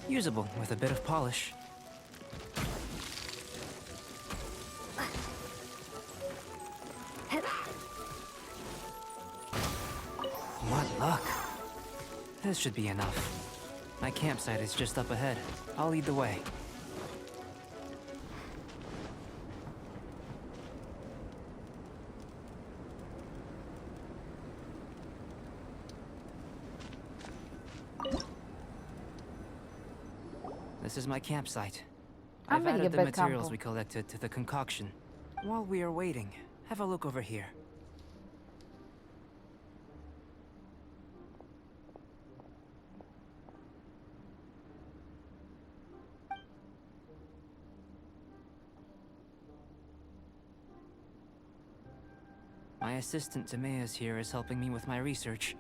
Usable with a bit of polish. What luck. This should be enough. My campsite is just up ahead. I'll lead the way. This is my campsite. I've added the materials we collected to the concoction. While we are waiting, have a look over here. My assistant Timaeus here is helping me with my research.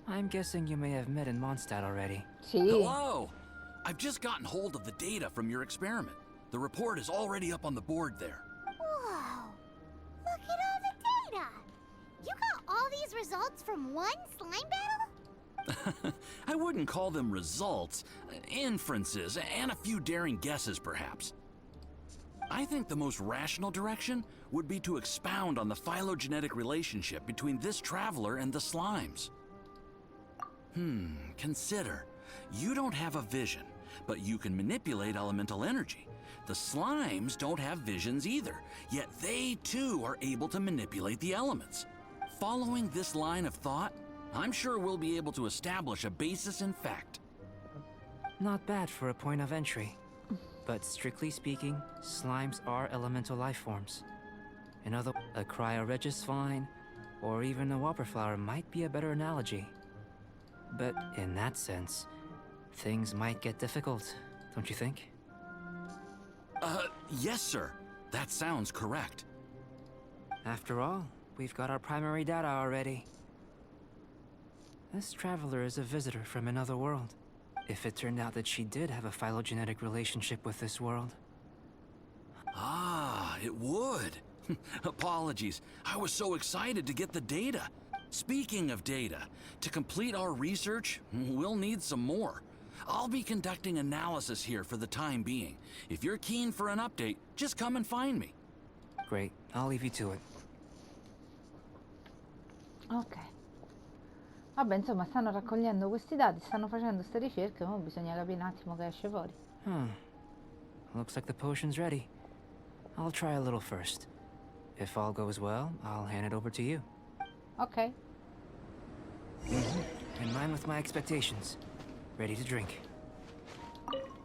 I'm guessing you may have met in Mondstadt already. Hello! I've just gotten hold of the data from your experiment. The report is already up on the board there. Whoa! Look at all the data! You got all these results from one slime battle? I wouldn't call them results, inferences, and a few daring guesses perhaps. I think the most rational direction would be to expound on the phylogenetic relationship between this traveler and the slimes. Consider. You don't have a vision, but you can manipulate elemental energy. The slimes don't have visions either, yet they too are able to manipulate the elements. Following this line of thought, I'm sure we'll be able to establish a basis in fact. Not bad for a point of entry. But strictly speaking, slimes are elemental life forms. Another, a cryoregis vine, or even a whopperflower might be a better analogy. But in that sense, things might get difficult, don't you think? Yes, sir. That sounds correct. After all, we've got our primary data already. This traveler is a visitor from another world. If it turned out that she did have a phylogenetic relationship with this world. Ah, it would. Apologies. I was so excited to get the data. Speaking of data, to complete our research, we'll need some more. I'll be conducting analysis here for the time being. If you're keen for an update, just come and find me. Great, I'll leave you to it. Ok. Vabbè, insomma, stanno raccogliendo questi dati, stanno facendo queste ricerche, ora bisogna capire un attimo che esce fuori. Looks like the potion's ready. I'll try a little first. If all goes well, I'll hand it over to you. Ok. In line with my expectations. Ready to drink.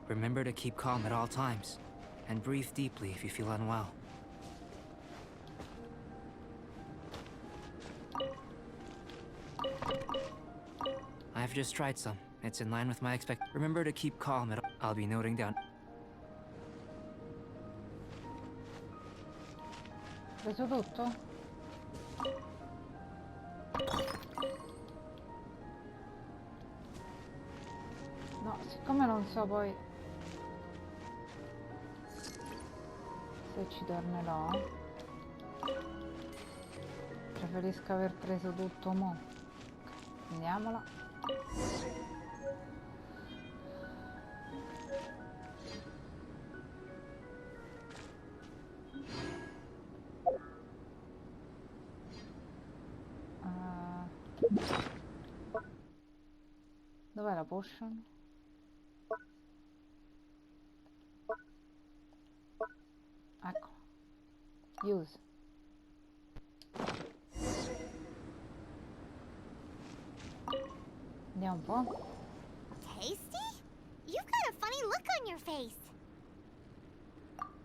Remember to keep calm at all times, and breathe deeply if you feel unwell. I've just tried some. It's in line with my Remember to keep calm at all. I'll be noting down. Preso tutto? No, siccome non so poi se ci tornerò, preferisco aver preso tutto mo. Prendiamola. Dov'è la potion? Ecco. Use. Andiamo un po'. Tasty? You've got a funny look on your face.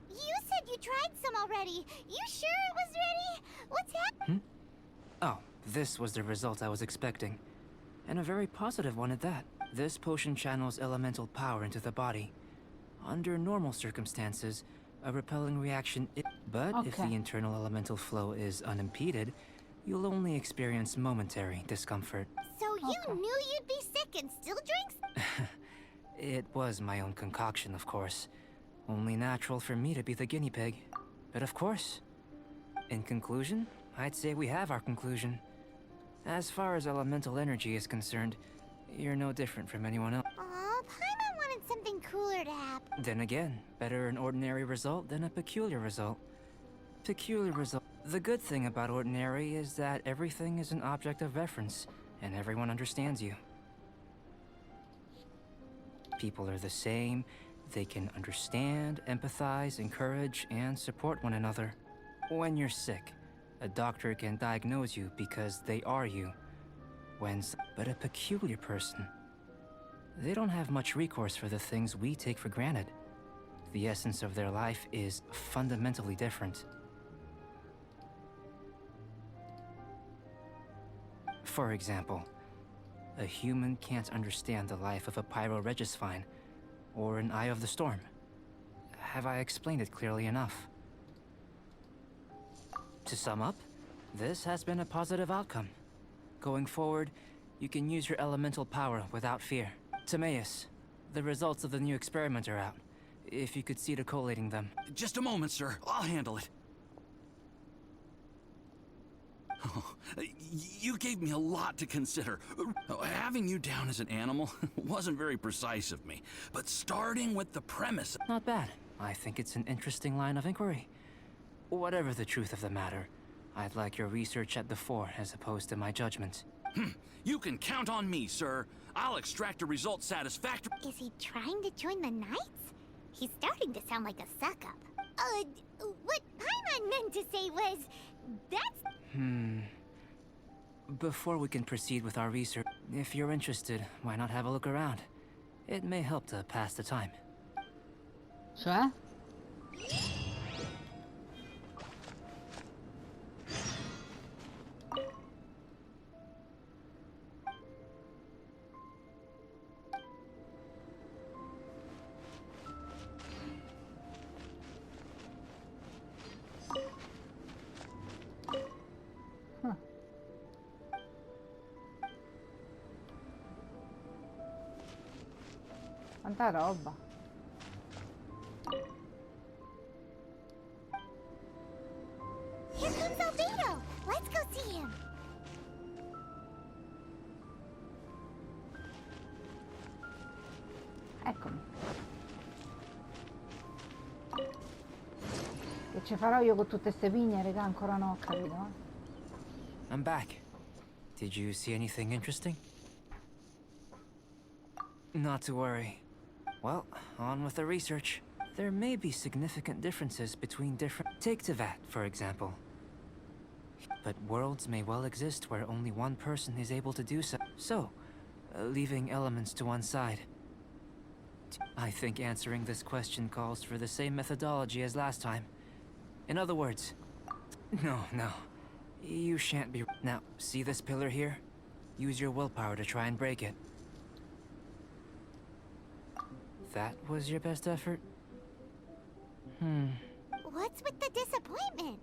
You said you tried some already. You sure it was ready? What's happening? Oh, this was the result I was expecting. And a very positive one at that. This potion channels elemental power into the body. Under normal circumstances, a repelling reaction but if the internal elemental flow is unimpeded, you'll only experience momentary discomfort. So you knew you'd be sick and still drinks? It was my own concoction, of course. Only natural for me to be the guinea pig. But of course, in conclusion, I'd say we have our conclusion. As far as elemental energy is concerned, you're no different from anyone else. Aw, Paimon wanted some Then again, better an ordinary result than a peculiar result. Peculiar result. The good thing about ordinary is that everything is an object of reference, and everyone understands you. People are the same. They can understand, empathize, encourage, and support one another. When you're sick, a doctor can diagnose you because they are you. But a peculiar person, they don't have much recourse for the things we take for granted. The essence of their life is fundamentally different. For example, a human can't understand the life of a pyroregisvine or an eye of the storm. Have I explained it clearly enough? To sum up, this has been a positive outcome. Going forward, you can use your elemental power without fear. Timaeus, the results of the new experiment are out. If you could see to collating them. Just a moment, sir. I'll handle it. Oh, you gave me a lot to consider. Having you down as an animal wasn't very precise of me, but starting with the premise... Not bad. I think it's an interesting line of inquiry. Whatever the truth of the matter, I'd like your research at the fore as opposed to my judgment. You can count on me, sir. I'll extract a result satisfactory... Is he trying to join the Knights? He's starting to sound like a suck-up. What Paimon meant to say was... That's... Before we can proceed with our research, if you're interested, why not have a look around? It may help to pass the time. Cioè? Quanta roba. Here comes Albedo! Let's go see him! Eccomi. Che ci farò io con tutte ste pigne, raga? Ancora no, ho capito, eh? I'm back. Did you see anything interesting? Not to worry. Well, on with the research. There may be significant differences between different... Take Tevat, for example. But worlds may well exist where only one person is able to do so. So, leaving elements to one side. I think answering this question calls for the same methodology as last time. In other words... No. You shan't be... Now, see this pillar here? Use your willpower to try and break it. That was your best effort? What's with the disappointment?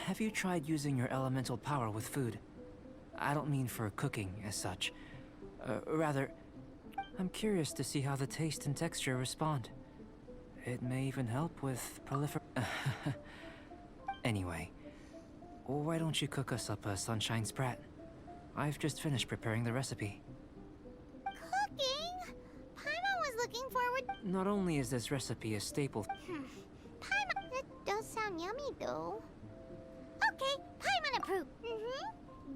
Have you tried using your elemental power with food? I don't mean for cooking as such. Rather, I'm curious to see how the taste and texture respond. It may even help with Anyway, why don't you cook us up a sunshine sprat? I've just finished preparing the recipe. Cooking? Paimon was looking forward... Not only is this recipe a staple... Paimon... That does sound yummy, though. Okay, Paimon approved.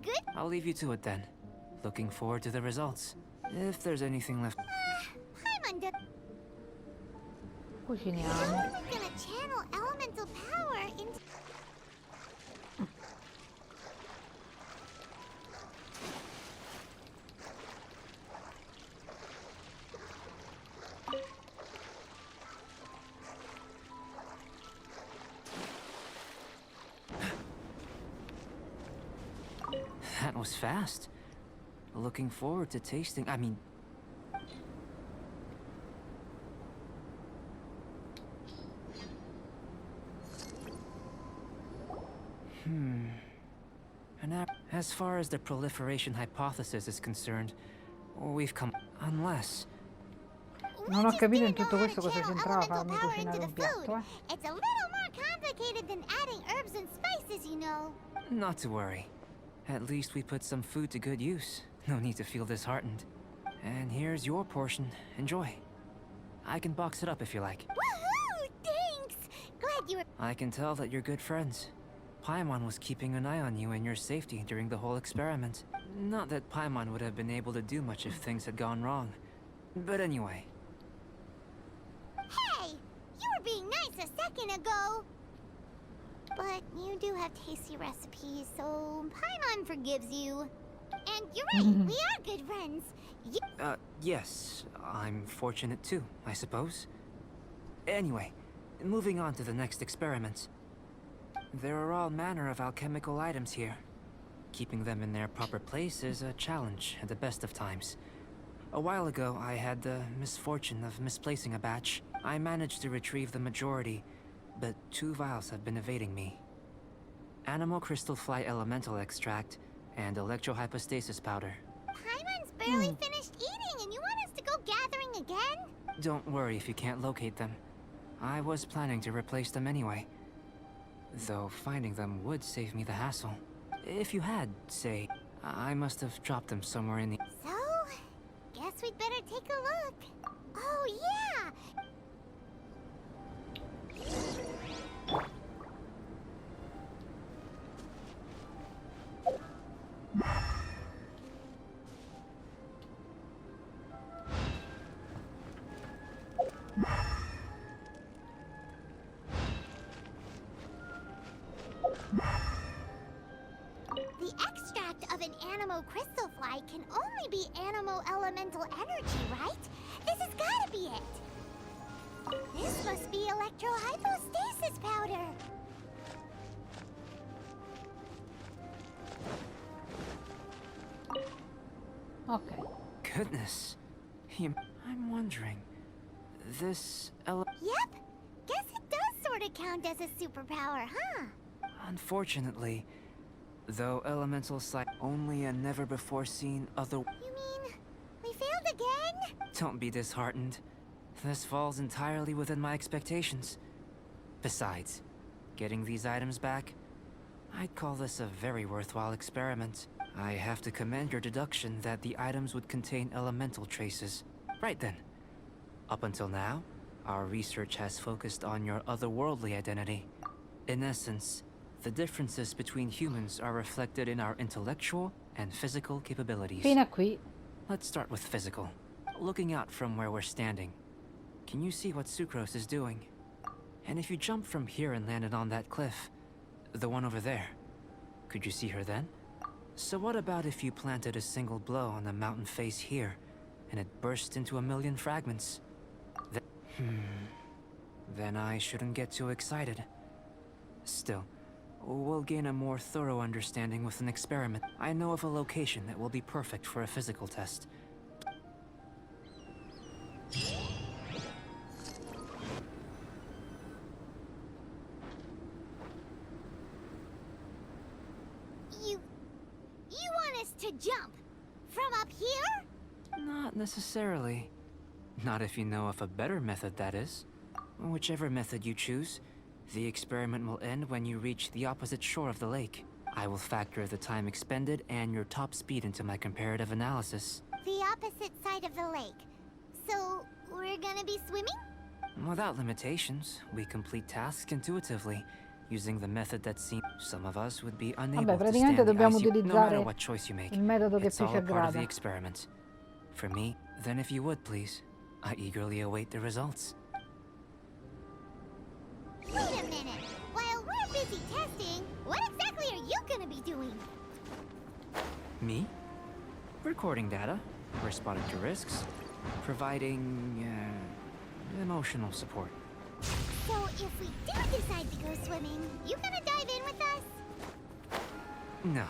Good. I'll leave you to it then. Looking forward to the results. If there's anything left... Paimon did... Cuciniamo. How are we gonna channel elemental power into... That was fast. Looking forward to tasting... I mean... As far as the proliferation hypothesis is concerned, we've come... Unless... Non ho capito in tutto questo cosa c'entrava farmi cucinare un piatto, eh? It's a little more complicated than adding herbs and spices, you know. Not to worry. At least we put some food to good use. No need to feel disheartened. And here's your portion. Enjoy. I can box it up if you like. Woohoo! Thanks! Glad you were. I can tell that you're good friends. Paimon was keeping an eye on you and your safety during the whole experiment. Not that Paimon would have been able to do much if things had gone wrong. But anyway. Hey! You were being nice a second ago! But you do have tasty recipes, so Paimon forgives you. And you're right, we are good friends. Yes, I'm fortunate too, I suppose. Anyway, moving on to the next experiment. There are all manner of alchemical items here. Keeping them in their proper place is a challenge at the best of times. A while ago, I had the misfortune of misplacing a batch. I managed to retrieve the majority, but 2 vials have been evading me. Animal crystal fly elemental extract and electrohypostasis powder. Paimon's barely finished eating and you want us to go gathering again? Don't worry if you can't locate them. I was planning to replace them anyway. Though finding them would save me the hassle. If you had, say, I must have dropped them somewhere in the... So, guess we'd better take a look. Oh yeah! The extract of an animo crystal fly can only be animo elemental energy, right? This has gotta be it. This must be electrohypostasis powder. Ok. Goodness. I'm wondering... This Yep. Guess it does sort of count as a superpower, huh? Unfortunately, though elemental sight only a never-before-seen other... You mean we failed again? Don't be disheartened. This falls entirely within my expectations. Besides, getting these items back, I'd call this a very worthwhile experiment. I have to commend your deduction that the items would contain elemental traces. Right then. Up until now, our research has focused on your otherworldly identity. In essence, the differences between humans are reflected in our intellectual and physical capabilities. Fino a qui. Let's start with physical. Looking out from where we're standing, can you see what Sucrose is doing? And if you jump from here and landed on that cliff, the one over there, could you see her then? So what about if you planted a single blow on the mountain face here, and it burst into a million fragments? Then I shouldn't get too excited. Still, we'll gain a more thorough understanding with an experiment. I know of a location that will be perfect for a physical test. You want us to jump from up here? Not necessarily. Not if you know of a better method, that is. Whichever method you choose, the experiment will end when you reach the opposite shore of the lake. I will factor the time expended and your top speed into my comparative analysis. The opposite side of the lake. So, we're gonna be swimming? Without limitations, we complete tasks intuitively, using the method that seems some of us would be unable Vabbè, to praticamente stand the dobbiamo ice no matter utilizzare what choice you make. il metodo che It's più all ci a part of the aggrada. experiment. For me, then if you would please, I eagerly await the results. Wait a minute. While we're busy testing, what exactly are you gonna be doing? Me? Recording data, responding to risks, providing emotional support. So if we do decide to go swimming, you gonna dive in with us? No.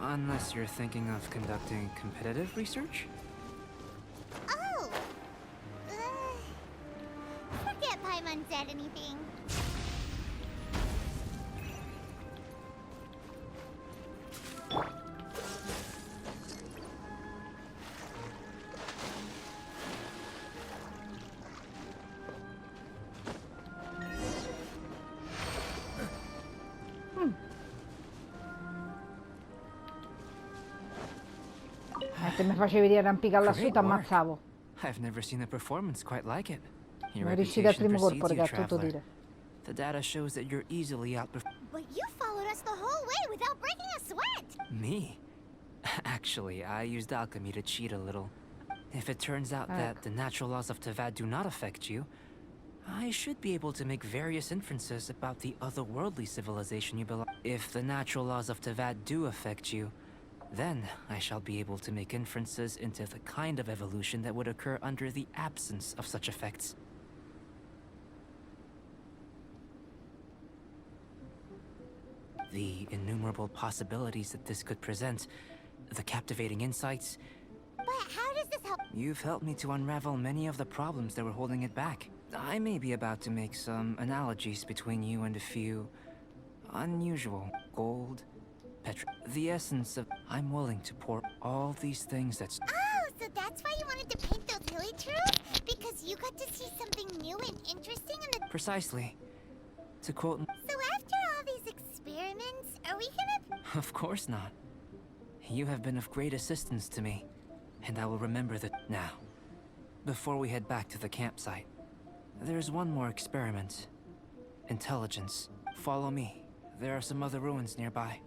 Unless you're thinking of conducting competitive research? Oh! Forget Paimon said anything. Se mi facevi riarrampicare lassù, Great ti work. ammazzavo. I've never seen a performance quite like it. Your Non è riuscita al reputation primo colpo, precedes you, raga, tutto traveler. dire. The data shows that you're easily But you followed us the whole way without breaking a sweat! Me? Actually, I used alchemy to cheat a little. If it turns out that the natural laws of Tavad do not affect you, I should be able to make various inferences about the otherworldly civilization you belong. If the natural laws of Tavad do affect you, then I shall be able to make inferences into the kind of evolution that would occur under the absence of such effects. The innumerable possibilities that this could present, the captivating insights. But how does this help? You've helped me to unravel many of the problems that were holding it back. I may be about to make some analogies between you and a few unusual gold, the essence of. I'm willing to pour all these things that's. Oh, so that's why you wanted to paint those hilichurls? Because you got to see something new and interesting in the... Precisely. To quote. So after all these experiments, are we gonna... Of course not. You have been of great assistance to me, and I will remember that now. Before we head back to the campsite, there's one more experiment. Intelligence. Follow me. There are some other ruins nearby.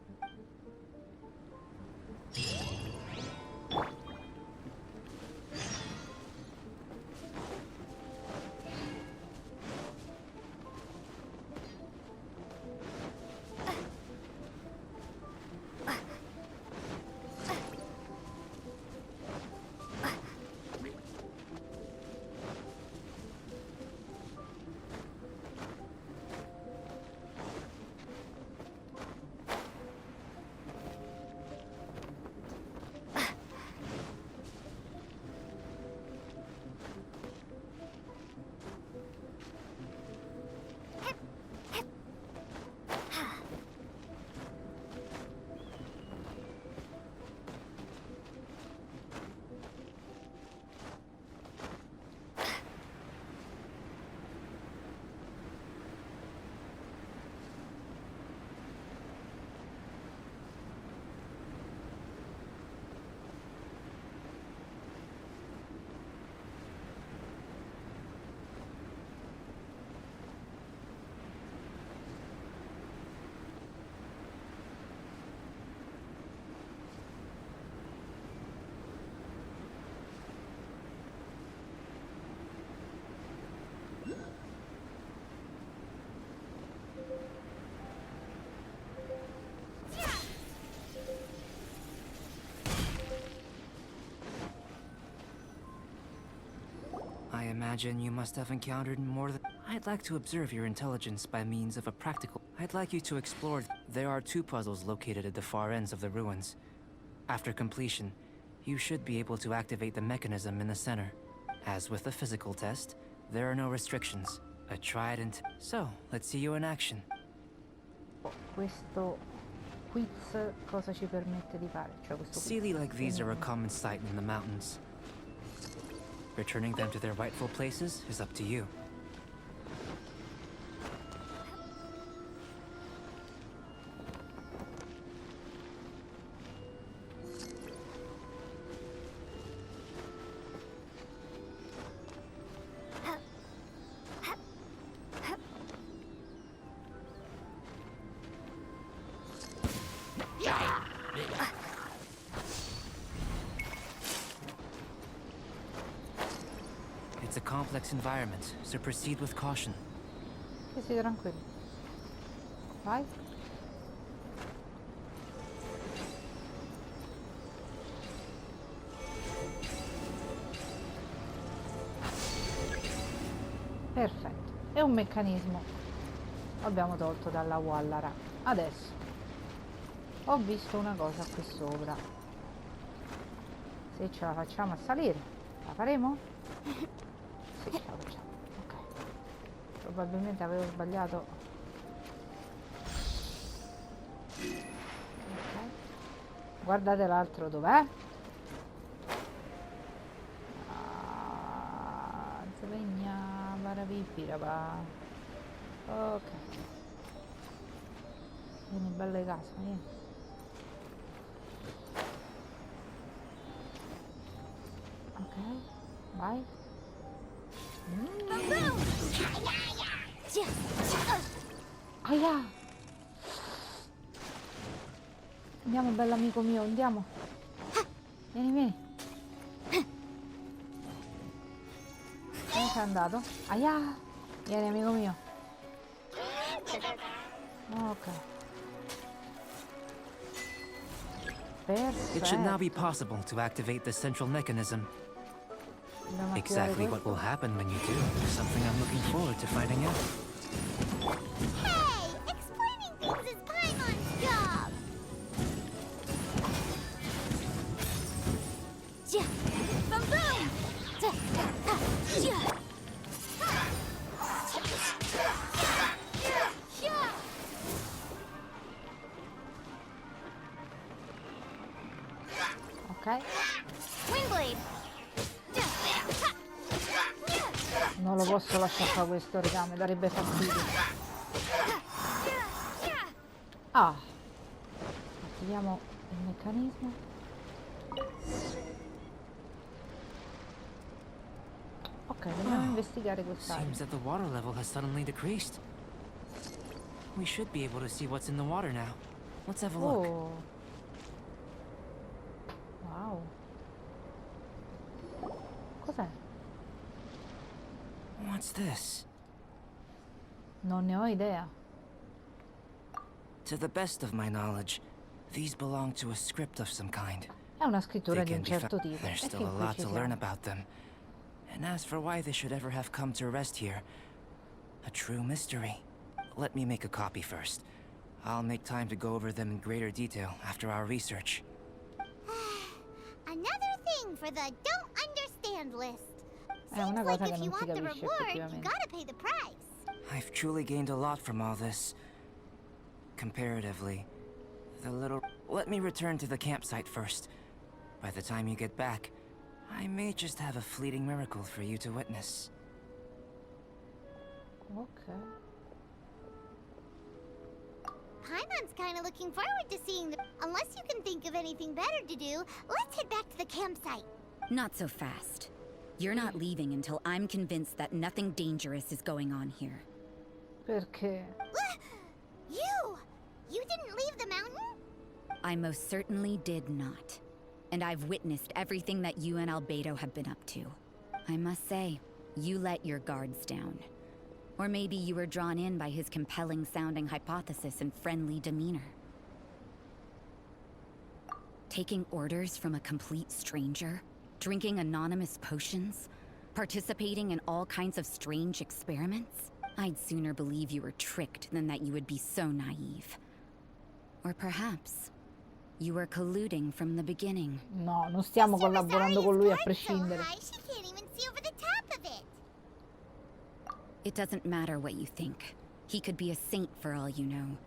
I imagine you must have encountered more than... I'd like to observe your intelligence by means of a practical... I'd like you to explore... There are 2 puzzles located at the far ends of the ruins. After completion, you should be able to activate the mechanism in the center. As with the physical test, there are no restrictions. A tried and... So, let's see you in action. Questo quiz cosa ci permette di fare? Cioè questo quiz. Sealy like these are a common sight in the mountains. Returning them to their rightful places is up to you. It's a complex environment, so proceed with caution. Sì, tranquillo. Vai. Perfetto. È un meccanismo. L'abbiamo tolto dalla Wallara. Adesso ho visto una cosa qui sopra. Se ce la facciamo a salire, la faremo? Sì, ce la facciamo. Ok. Probabilmente avevo sbagliato. Ok. Guardate l'altro dov'è? Ah, svegna barabipiraba. Ok. Vieni belle casa, vieni. Ok. Vai. Aia! Andiamo, bell'amico mio, andiamo. Vieni, vieni. Dove sei andato? Aia! Vieni, amico mio. Ok. It should now be Perfetto. possible to activate the central mechanism. Dobbiamo attivare Exactly what questo. will happen when you do is something I'm looking forward to finding out. Hey! Explaining things is Paimon's job! Boom boom! Ok. Wingblade! Non lo posso lasciare fare questo, raga, mi darebbe fastidio. Ah. Attiviamo il meccanismo. Ok, dobbiamo investigare quest'area. Seems that the water level has suddenly decreased. We should be able to see what's in the water now. Let's have a look. Oh. Wow. Cos'è? What's this? Non ne ho idea. To the best of my knowledge, these belong to a script of some kind. È una scrittura di They un can be certo fa- tipo. There's E still fin a qui lot ci to learn siamo. about them. And as for why they should ever have come to rest here, a true mystery. Let me make a copy first. I'll make time to go over them in greater detail after our research. Another thing for the don't understand list. È una Seems like cosa che if you non si want the capisce reward, you effettivamente. gotta pay the price. I've truly gained a lot from all this. Comparatively. The little... Let me return to the campsite first. By the time you get back, I may just have a fleeting miracle for you to witness. Ok. Paimon's kinda looking forward to seeing the... Unless you can think of anything better to do, let's head back to the campsite. Not so fast. You're not leaving until I'm convinced that nothing dangerous is going on here. Perché? You! You didn't leave the mountain? I most certainly did not. And I've witnessed everything that you and Albedo have been up to. I must say, you let your guards down. Or maybe you were drawn in by his compelling-sounding hypothesis and friendly demeanor. Taking orders from a complete stranger? Drinking anonymous potions? Participating in all kinds of strange experiments? I'd sooner believe you were tricked than that you would be so naive. Or perhaps you were colluding from the beginning. No, non stiamo collaborando con lui a Sari's prescindere. guard's so high, she can't even see over the top of it. It doesn't matter what you think. He could be a saint for all you know.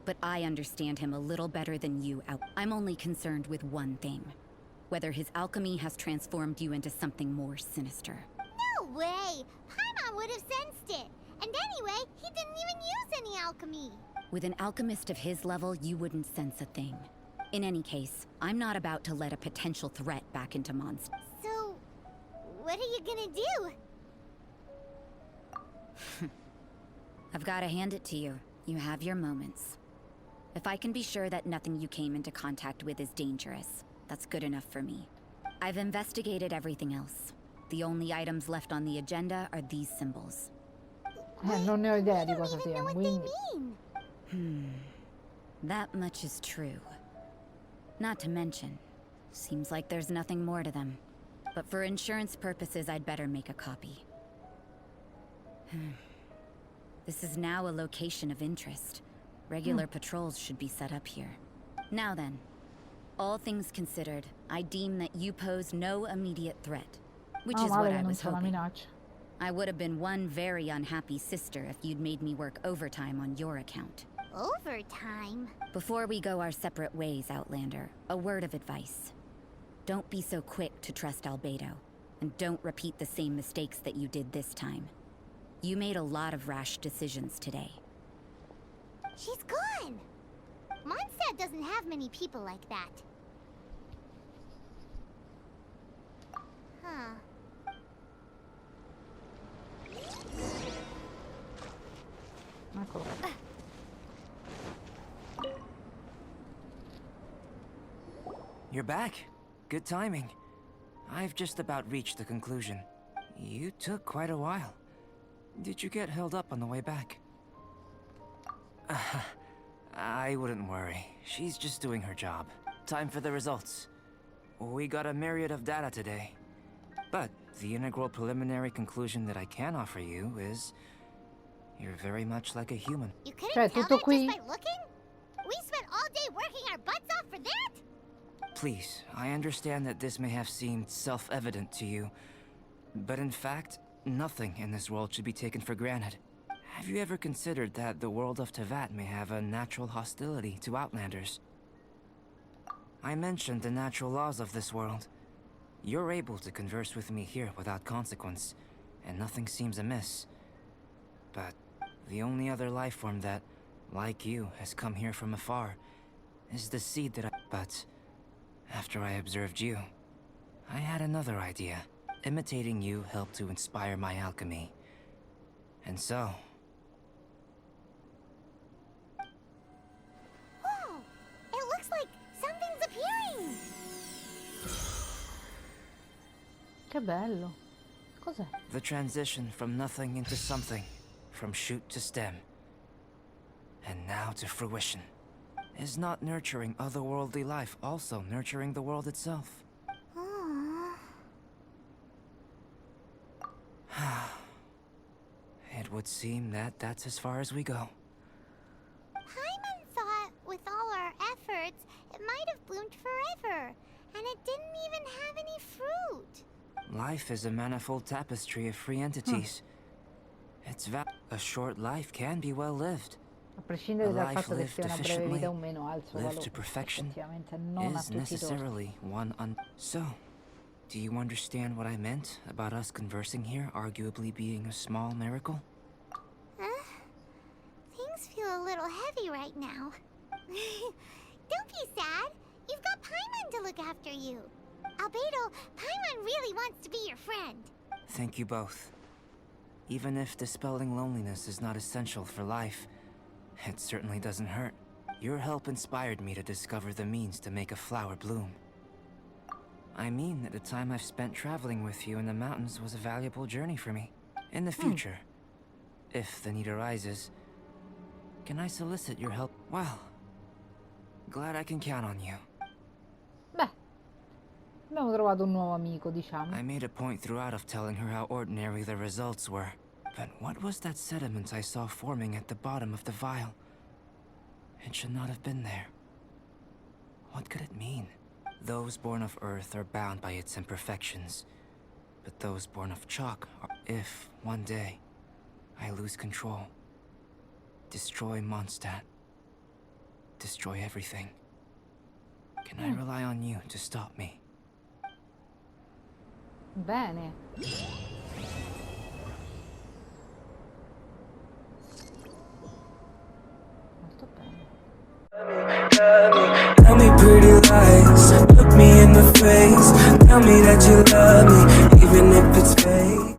But I understand him a little better than you. I'm only concerned with one thing. Whether his alchemy has transformed you into something more sinister. No way! Paimon would have sensed it. And anyway, he didn't even use any alchemy. With an alchemist of his level, you wouldn't sense a thing. In any case, I'm not about to let a potential threat back into Monster. So, what are you gonna do? I've got to hand it to you. You have your moments. If I can be sure that nothing you came into contact with is dangerous, that's good enough for me. I've investigated everything else. The only items left on the agenda are these symbols. Non ne ho idea I di don't cosa even know siano, what they quindi... mean. That much is true. Not to mention, seems like there's nothing more to them. But for insurance purposes, I'd better make a copy. This is now a location of interest. Regular patrols should be set up here. Now then, all things considered, I deem that you pose no immediate threat. Which is male what che I non was c'è una hoping. minaccia. I would have been one very unhappy sister if you'd made me work overtime on your account. Overtime? Before we go our separate ways, Outlander, a word of advice. Don't be so quick to trust Albedo, and don't repeat the same mistakes that you did this time. You made a lot of rash decisions today. She's gone! Mondstadt doesn't have many people like that. Huh. you're back. Good timing. I've just about reached the conclusion. You took quite a while. Did you get held up on the way back? I wouldn't worry. She's just doing her job. Time for the results. We got a myriad of data today. But the integral preliminary conclusion that I can offer you is... you're very much like a human. You couldn't Cioè, tell tutto that qui? just by looking? We spent all day working our butts off for that? Please, I understand that this may have seemed self-evident to you, but in fact, nothing in this world should be taken for granted. Have you ever considered that the world of Tevat may have a natural hostility to Outlanders? I mentioned the natural laws of this world. You're able to converse with me here without consequence, and nothing seems amiss. But the only other life form that, like you, has come here from afar is the seed that I... But after I observed you, I had another idea. Imitating you helped to inspire my alchemy. And so... Whoa! It looks like something's appearing! Che bello. Cos'è? the transition from nothing into something, from shoot to stem, and now to fruition. Is not nurturing otherworldly life also nurturing the world itself? It would seem that that's as far as we go. Paimon thought with all our efforts, it might have bloomed forever, and it didn't even have any fruit. Life is a manifold tapestry of free entities. A short life can be well lived. A prescindere A dal life fatto che lived sia una breve efficiently, vita o meno, ha il suo lived valore. to perfection, Effettivamente non a is tutti i torti. necessarily one So, do you understand what I meant about us conversing here arguably being a small miracle? Things feel a little heavy right now. Don't be sad. You've got Paimon to look after you. Albedo, Paimon really wants to be your friend. Thank you both. Even if dispelling loneliness is not essential for life, it certainly doesn't hurt. Your help inspired me to discover the means to make a flower bloom. I mean that the time I've spent traveling with you in the mountains was a valuable journey for me. In the future, if the need arises, can I solicit your help? Well, glad I can count on you. Beh, abbiamo trovato un nuovo amico, diciamo. I made a point throughout of telling her how ordinary the results were. But what was that sediment I saw forming at the bottom of the vial? It should not have been there. What could it mean? Those born of Earth are bound by its imperfections. But those born of chalk are... If, one day, I lose control, destroy Mondstadt, destroy everything, can I rely on you to stop me? Bene. Molto bene. Tell me pretty lies, look me in the face. Tell me that you love me, even if it's fake.